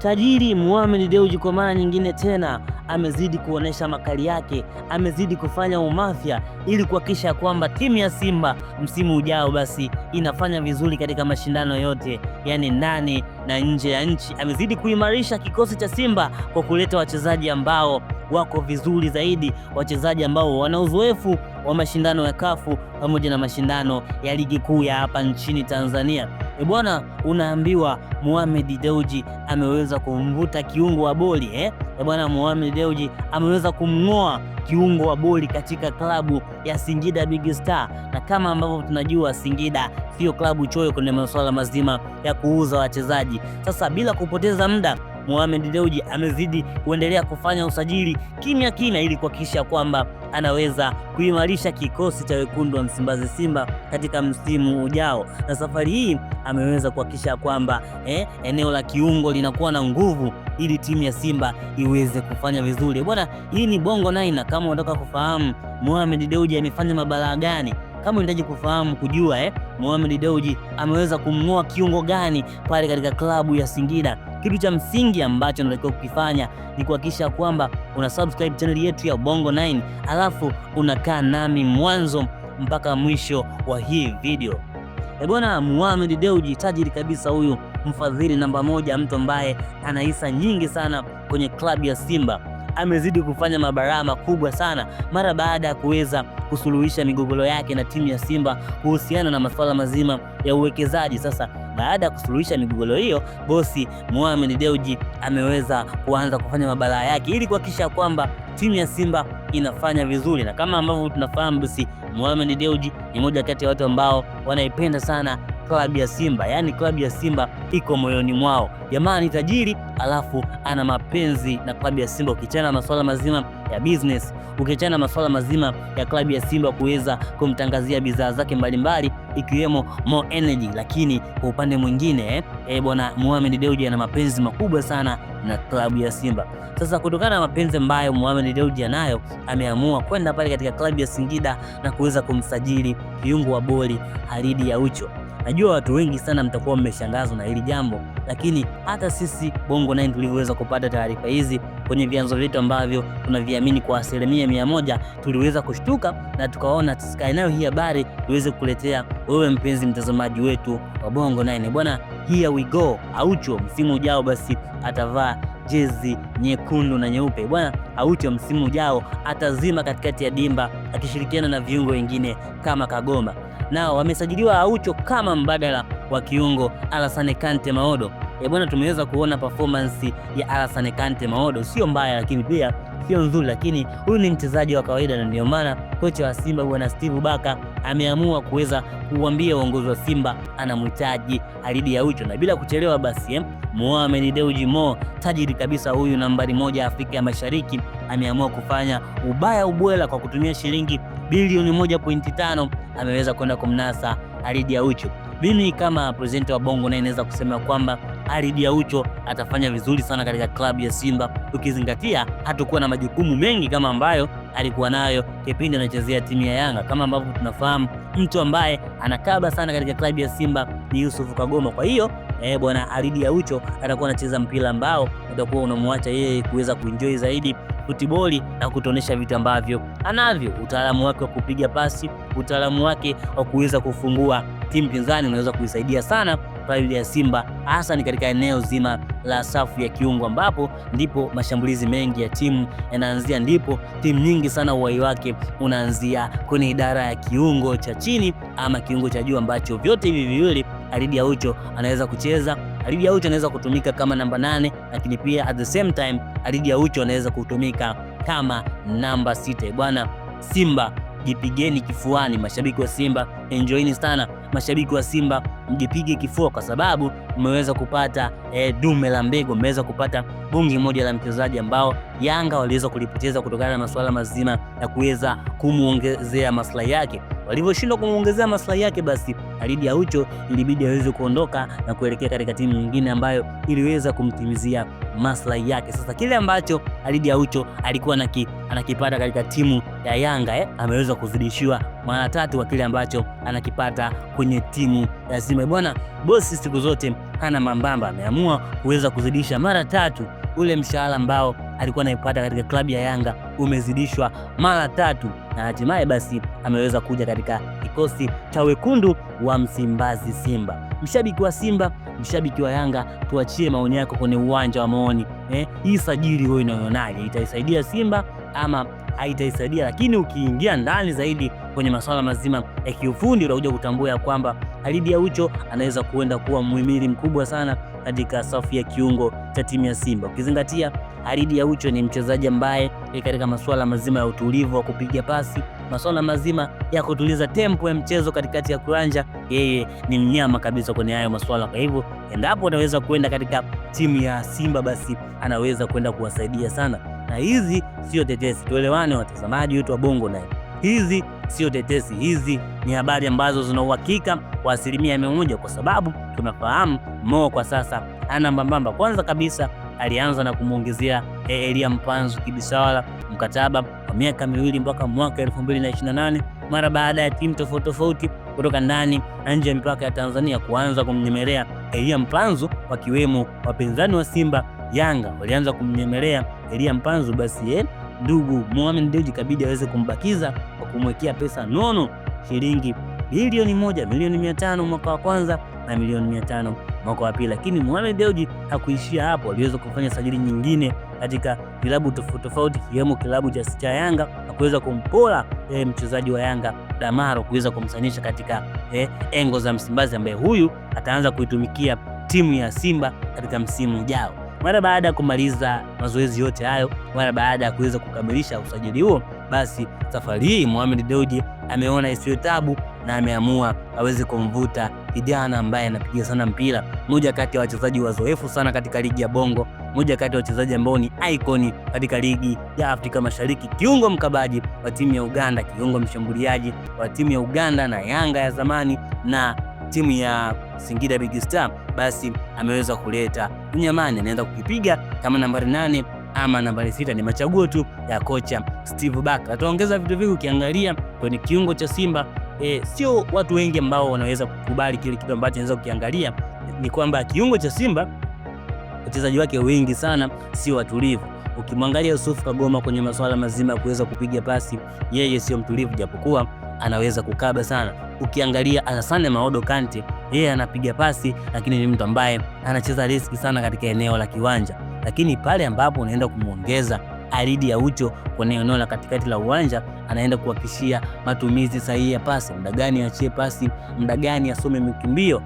Tajiri Mohamed Dewji kwa mara nyingine tena amezidi kuonesha makali yake, amezidi kufanya umafia ili kuhakikisha kwamba timu ya Simba msimu ujao basi inafanya vizuri katika mashindano yote, yani ndani na nje ya nchi. Amezidi kuimarisha kikosi cha Simba kwa kuleta wachezaji ambao wako vizuri zaidi, wachezaji ambao wana uzoefu wa mashindano ya kafu pamoja na mashindano ya ligi kuu ya hapa nchini Tanzania. Bwana, unaambiwa Mohamed Dewji ameweza kumvuta kiungo wa boli bwana, Mohamed Dewji ameweza kumngoa kiungo wa boli katika klabu ya Singida Big Star, na kama ambavyo tunajua Singida sio klabu choyo kwenye masuala mazima ya kuuza wachezaji. Sasa bila kupoteza muda, Mohamed Dewji amezidi kuendelea kufanya usajili kimya kimya ili kuhakikisha kwamba anaweza kuimarisha kikosi cha wekundu wa Msimbazi Simba katika msimu ujao, na safari hii ameweza kuhakikisha kwamba eneo la kiungo linakuwa na nguvu ili timu ya Simba iweze kufanya vizuri. Bwana, hii ni Bongo 9, na kama unataka kufahamu Mohamed Dewji amefanya mabalaa gani, kama unahitaji kufahamu kujua Mohamed Dewji ameweza kumngoa kiungo gani pale katika klabu ya Singida, kitu cha msingi ambacho unatakiwa kukifanya ni kuhakikisha kwamba una subscribe channel yetu ya Bongo 9, alafu unakaa nami mwanzo mpaka mwisho wa hii video. Bwana, Mohamed Dewji tajiri kabisa huyu, mfadhili namba moja, mtu ambaye ana hisa nyingi sana kwenye klabu ya Simba, amezidi kufanya mabaraa makubwa sana mara baada ya kuweza kusuluhisha migogoro yake na timu ya Simba kuhusiana na masuala mazima ya uwekezaji. Sasa baada ya kusuluhisha migogoro hiyo, bosi Mohamed Dewji ameweza kuanza kufanya mabaraa yake ili kuhakikisha kwamba timu ya Simba inafanya vizuri, na kama ambavyo tunafahamu bosi Mohamed Dewji ni moja kati ya watu ambao wanaipenda sana klabu ya Simba, yani klabu ya Simba iko moyoni mwao. Jamani, tajiri alafu ana mapenzi na klabu ya Simba. Ukiachana na masuala mazima ya business, ukiachana na masuala mazima ya klabu ya Simba kuweza kumtangazia bidhaa zake mbalimbali ikiwemo Mo Energy, lakini kwa upande mwingine bwana Mohamed Dewji ana mapenzi makubwa sana na klabu ya Simba. Sasa kutokana na mapenzi ambayo Mohamed Dewji anayo, ameamua kwenda pale katika klabu ya Singida na kuweza kumsajili kiungo wa boli Khalid Aucho. Najua watu wengi sana mtakuwa mmeshangazwa na hili jambo, lakini hata sisi Bongo 9 tuliweza kupata taarifa hizi kwenye vyanzo vyetu ambavyo tunaviamini kwa 100%, tuliweza kushtuka na tukaona tusikae nayo hii habari tuweze kukuletea wewe mpenzi mtazamaji wetu wa Bongo 9. Bwana, here we go. Aucho msimu ujao basi atavaa jezi nyekundu na nyeupe. Bwana, Aucho msimu ujao atazima katikati ya dimba akishirikiana na viungo wengine kama Kagoma. Nao wamesajiliwa Aucho kama mbadala wa kiungo Alassane Kante Maodo. Bwana, tumeweza kuona performance ya Alassane Kante Maodo sio mbaya, lakini pia sio nzuri, lakini huyu ni mchezaji wa kawaida, na ndio maana kocha wa Simba bwana Steve Baka ameamua kuweza kuambia uongozi wa Simba anamhitaji Khalid Aucho, na bila kuchelewa basi Mohamed Dewji Mo, tajiri kabisa huyu nambari moja Afrika ya Mashariki, ameamua kufanya ubaya ubwela kwa kutumia shilingi bilioni 1.5 ameweza kwenda kumnasa Khalid Aucho. Mimi kama presenter wa Bongo 9 naweza kusema kwamba Khalid Aucho atafanya vizuri sana katika klabu ya Simba, ukizingatia hatakuwa na majukumu mengi kama ambayo alikuwa nayo kipindi anachezea timu ya Yanga. Kama ambavyo tunafahamu, mtu ambaye anakaba sana katika klabu ya Simba ni Yusuf Kagoma. Kwa hiyo bwana Khalid Aucho atakuwa anacheza mpira ambao utakuwa unamwacha yeye kuweza kuenjoy zaidi futiboli na kutonesha vitu ambavyo anavyo, utaalamu wake wa kupiga pasi, utaalamu wake wa kuweza kufungua timu pinzani unaweza kuisaidia sana klabu ya Simba, hasa ni katika eneo zima la safu ya kiungo, ambapo ndipo mashambulizi mengi ya timu yanaanzia, ndipo timu nyingi sana uhai wake unaanzia kwenye idara ya kiungo cha chini ama kiungo cha juu, ambacho vyote hivi viwili Khalid Aucho anaweza kucheza. Khalid Aucho anaweza kutumika kama namba 8, lakini pia at the same time Khalid Aucho anaweza kutumika kama namba 6. Bwana, Simba jipigeni kifuani, mashabiki wa Simba enjoyini sana, mashabiki wa Simba mjipige kifua, kwa sababu mmeweza kupata dume la mbegu, mmeweza kupata bungi moja la mchezaji ambao Yanga waliweza kulipoteza kutokana na masuala mazima ya kuweza kumuongezea maslahi yake. Walivyoshindwa kumuongezea maslahi yake, basi Khalid Aucho ilibidi aweze kuondoka na kuelekea katika timu nyingine ambayo iliweza kumtimizia maslahi yake. Sasa kile ambacho Khalid Aucho alikuwa anakipata katika timu ya Yanga ameweza kuzidishiwa mara 3 wa kile ambacho anakipata kwenye timu ya Simba. Bwana bosi siku zote hana mambamba, ameamua kuweza kuzidisha mara 3 ule mshahara ambao alikuwa anaipata katika klabu ya Yanga, umezidishwa mara 3 na hatimaye basi ameweza kuja katika kikosi cha wekundu wa Msimbazi Simba. Mshabiki wa Simba, mshabiki wa Yanga, tuachie maoni yako kwenye uwanja wa maoni. Hii sajili wewe unaionaje? Itaisaidia Simba ama haitaisaidia? Lakini ukiingia ndani zaidi kwenye masuala mazima ya kiufundi utakuja kutambua kwamba Khalid Aucho anaweza kuenda kuwa muhimili mkubwa sana katika safu ya kiungo cha timu ya Simba. Ukizingatia Khalid Aucho ni mchezaji ambaye katika masuala mazima ya utulivu wa kupiga pasi, masuala mazima ya kutuliza tempo ya mchezo katikati ya kiwanja, yeye ni mnyama kabisa kwenye hayo masuala. Kwa hivyo endapo anaweza kwenda katika timu ya Simba, basi anaweza kwenda kuwasaidia sana. Na hizi sio tetesi, tuelewane watazamaji wetu wa Bongo Night. Hizi sio tetesi, hizi ni habari ambazo zina uhakika kwa 100%, kwa sababu tunafahamu Mo kwa sasa ana mbambamba. Kwanza kabisa alianza na kumuongezea Elia Mpanzu Kibisawala mkataba wa miaka 2 mpaka mwaka 2028 mara baada ya timu tofauti kutoka ndani na nje ya mipaka ya Tanzania kuanza kumnyemelea Elia Mpanzu, wakiwemo wapinzani wa Simba. Yanga walianza kumnyemelea Elia Mpanzu, basi ndugu Mohamed Dewji kabidi aweze kumbakiza kwa kumwekea pesa nono shilingi bilioni 1,500,000 mwaka wa kwanza na milioni 500 mwaka wa pili. Lakini Mohamed Dewji hakuishia hapo, aliweza kufanya sajili nyingine katika vilabu tofauti kiwemo kilabu cha Yanga na kuweza kumpola mchezaji wa Yanga Damaro, kuweza kumsanisha katika engo za Msimbazi, ambaye huyu ataanza kuitumikia timu ya Simba katika msimu ujao. Mara baada ya kumaliza mazoezi yote hayo, mara baada ya kuweza kukamilisha usajili huo, basi safari hii Mohamed Dewji ameona isiyo tabu na ameamua aweze kumvuta kijana ambaye anapiga sana mpira, mmoja kati ya wachezaji wazoefu sana katika ligi ya Bongo, mmoja kati ya wachezaji ambao ni icon katika ligi ya Afrika Mashariki, kiungo mkabaji wa timu ya Uganda, kiungo mshambuliaji wa timu ya Uganda na Yanga ya zamani na timu ya Singida Big Star. Basi ameweza kuleta unyamani, anaenda kukipiga kama nambari 8 ama nambari 6, ni machaguo tu ya kocha Steve Barker. Ataongeza vitu vingi. Ukiangalia kwenye kiungo cha Simba, sio watu wengi ambao wanaweza kukubali kile kitu ambacho anaweza kukiangalia, ni kwamba kiungo cha Simba wachezaji wake wengi sana sio watulivu. Ukimwangalia Yusuf Kagoma kwenye masuala mazima ya kuweza kupiga pasi, yeye sio mtulivu, japokuwa anaweza kukaba sana. Ukiangalia Alassane Maodo Kante, yeye anapiga pasi, lakini ni mtu ambaye anacheza riski sana katika eneo la kiwanja. Lakini pale ambapo unaenda kumuongeza Khalid Aucho kwenye eneo la katikati la uwanja, anaenda kuhakikishia matumizi sahihi ya pasi, muda gani achie pasi, muda gani asome mikimbio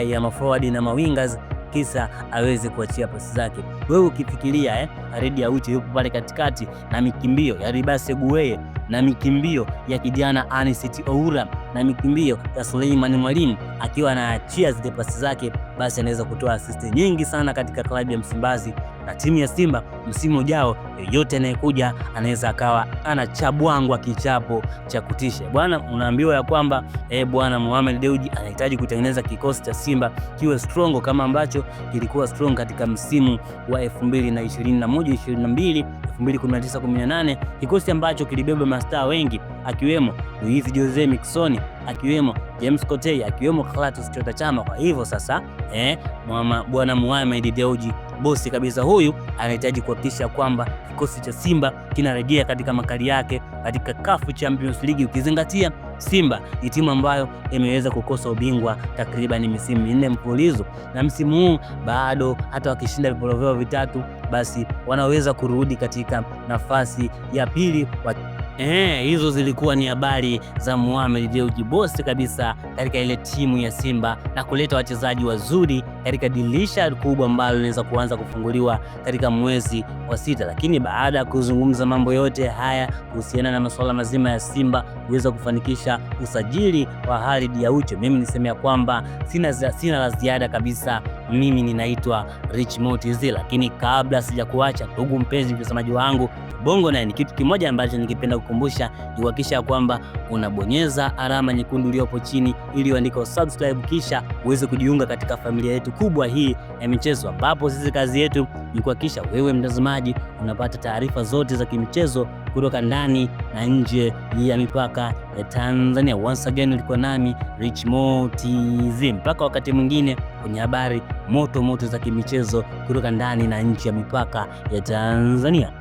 ya maforward na mawingers, kisa aweze kuachia pasi zake. Wewe ukifikiria Khalid Aucho yupo pale katikati na mikimbio ya Ribase Gueye na mikimbio ya kijana Anicet Oura na mikimbio ya Suleiman Mwalimu, akiwa anaachia zile pasi zake, basi anaweza kutoa assist nyingi sana katika klabu ya Msimbazi na timu ya Simba. Msimu ujao yoyote anayekuja anaweza akawa anachabwangwa kichapo cha kutisha. Bwana, unaambiwa ya kwamba bwana Mohamed Dewji anahitaji kutengeneza kikosi cha Simba kiwe strong kama ambacho kilikuwa strong katika msimu wa 2021-22, 2019-18, kikosi ambacho kilibeba mastaa wengi akiwemo Luis Jose Miquissone, akiwemo James Kotei, akiwemo Clatous Chota Chama. Kwa hivyo sasa bwana Mohamed Dewji bosi kabisa huyu anahitaji kuhakikisha kwamba kikosi cha Simba kinarejea katika makali yake katika CAF Champions League. Ukizingatia Simba ni timu ambayo imeweza kukosa ubingwa takriban misimu 4 mfululizo, na msimu huu bado hata wakishinda viporo vyao vitatu, basi wanaweza kurudi katika nafasi ya pili. Hizo zilikuwa ni habari za Mohamed Dewji bosi kabisa katika ile timu ya Simba na kuleta wachezaji wazuri katika dirisha kubwa ambalo linaweza kuanza kufunguliwa katika mwezi wa 6. Lakini baada ya kuzungumza mambo yote haya kuhusiana na masuala mazima ya Simba kuweza kufanikisha usajili wa Khalid Aucho, mimi nisemea kwamba sina la ziada kabisa. Mimi ninaitwa Rich Motizi, lakini kabla sijakuacha ndugu mpenzi mtazamaji wangu Bongo Night, kitu kimoja ambacho nikipenda kukumbusha ni kuhakikisha kwamba unabonyeza alama nyekundu iliyopo chini ili uandike subscribe, kisha uweze kujiunga katika familia yetu kubwa hii ya michezo, ambapo sisi kazi yetu ni kuhakikisha wewe mtazamaji unapata taarifa zote za kimichezo kutoka ndani na nje ya mipaka ya Tanzania. Once again ulikuwa nami Rich Mo TZ, mpaka wakati mwingine kwenye habari moto moto za kimichezo kutoka ndani na nje ya mipaka ya Tanzania.